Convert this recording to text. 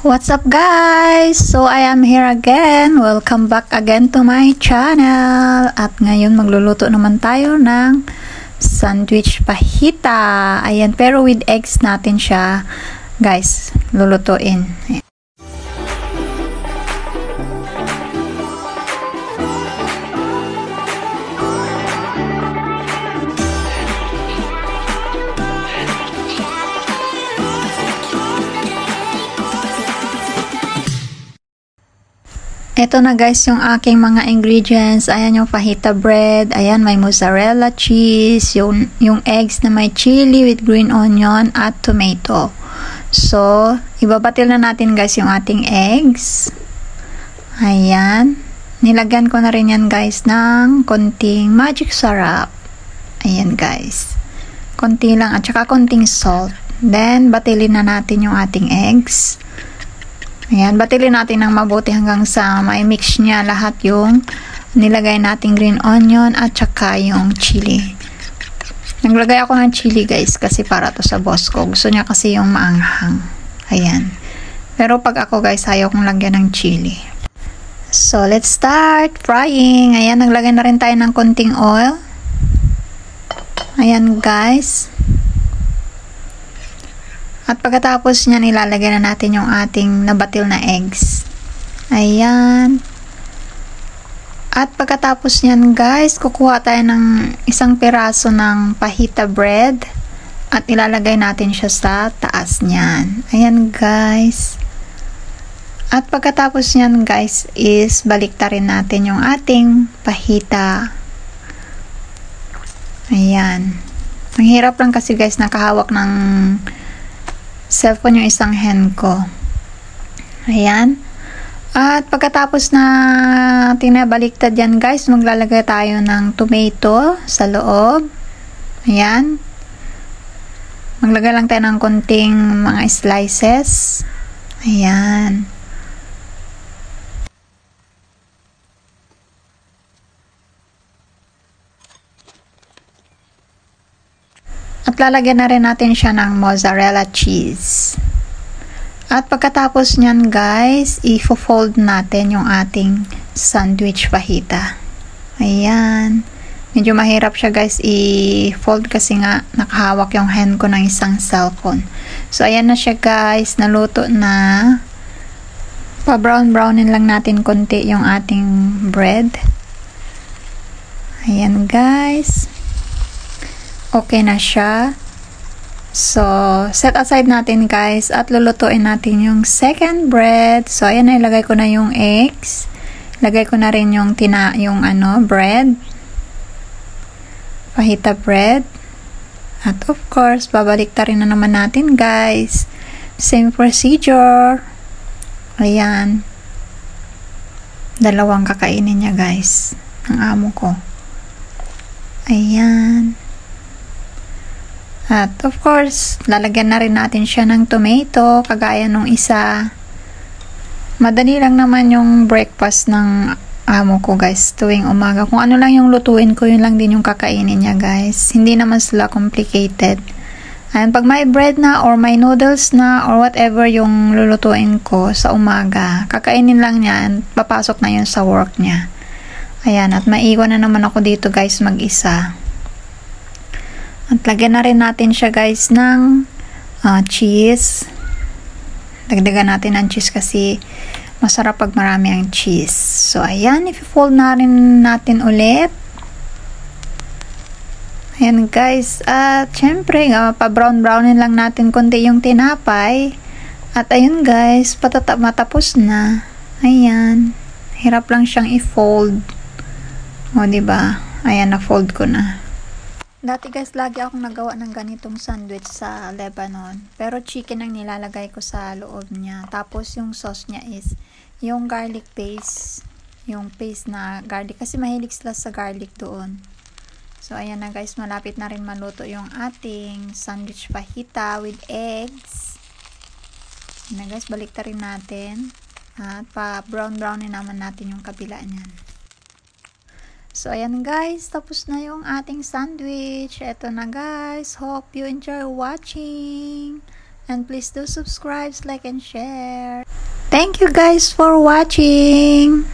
What's up guys? So I am here again. Welcome back again to my channel. At ngayon magluluto naman tayo ng sandwich pahita. Ayan, pero with eggs natin siya guys lulutuin. Ito na guys yung aking mga ingredients. Ayan yung fajita bread. Ayan, may mozzarella cheese. Yung eggs na may chili with green onion at tomato. So, ibabatil na natin guys yung ating eggs. Ayan. Nilagyan ko na rin yan guys ng konting magic syrup. Ayan guys. Konti lang at saka konting salt. Then, batilin na natin yung ating eggs. Ayan, batilin natin ng mabuti hanggang sa mai-mix niya lahat yung nilagay nating green onion at saka yung chili. Naglagay ako ng chili guys kasi para to sa boss ko. Gusto niya kasi yung maanghang. Ayan. Pero pag ako guys, ayaw kong lagyan ng chili. So, let's start frying. Ayan, naglagay na rin tayo ng konting oil. Ayan guys. At pagkatapos niyan, ilalagay na natin yung ating nabatil na eggs. Ayan. At pagkatapos niyan guys, kukuha tayo ng isang piraso ng fajita bread. At ilalagay natin siya sa taas niyan. Ayan guys. At pagkatapos niyan guys, is baliktarin natin yung ating fajita. Ayan. Ang hirap lang kasi guys, nakahawak ng cellphone yung isang hand ko. Ayan. At pagkatapos na tinabaliktad yan guys, maglalagay tayo ng tomato sa loob. Ayan. Maglagay lang tayo ng konting mga slices. Ayan. At lalagyan na rin natin siya ng mozzarella cheese. At pagkatapos nyan guys, i-fold natin yung ating sandwich fajita. Ayan. Medyo mahirap siya guys i-fold kasi nga nakahawak yung hand ko ng isang cellphone. So ayan na siya guys, naluto na. Pa-brown-brownin lang natin konti yung ating bread. Ayan guys. Okay na siya. So, set aside natin guys at lulutuin natin yung second bread. So, ayan na, ilagay ko na yung eggs. Ilagay ko na rin yung bread. Fajita bread. At of course, babaliktarin na naman natin guys. Same procedure. Ayan. Dalawang kakainin niya guys. Ang amo ko. Ayan. At of course, lalagyan na rin natin siya ng tomato, kagaya nung isa. Madali lang naman yung breakfast ng amo ko guys, tuwing umaga. Kung ano lang yung lutuin ko, yun lang din yung kakainin niya guys. Hindi naman sila complicated. And pag may bread na or may noodles na or whatever yung lulutuin ko sa umaga, kakainin lang niya and papasok na yun sa work niya. Ayan, at maiwan na naman ako dito guys mag-isa. At lagyan na rin natin siya guys ng cheese. Dagdagan natin ng cheese kasi masarap pag marami ang cheese. So ayan, i-fold na rin natin ulit. Ayan guys. At syempre, pa-brown-brownin lang natin konti yung tinapay. At ayun guys, matapos na. Ayan. Hirap lang siyang i-fold. O diba? Ayan, na-fold ko na. Dati guys, lagi akong nagawa ng ganitong sandwich sa Lebanon. Pero chicken ang nilalagay ko sa loob niya. Tapos yung sauce niya is yung garlic paste. Yung paste na garlic. Kasi mahilig sila sa garlic doon. So ayan na guys, malapit na rin maluto yung ating sandwich fajita with eggs. Ayan na guys, baliktarin natin. At pa-brown-brownin naman natin yung kabila niyan. So, ayan guys, tapos na yung ating sandwich. Eto na guys, hope you enjoy watching. And please do subscribe, like, and share. Thank you guys for watching.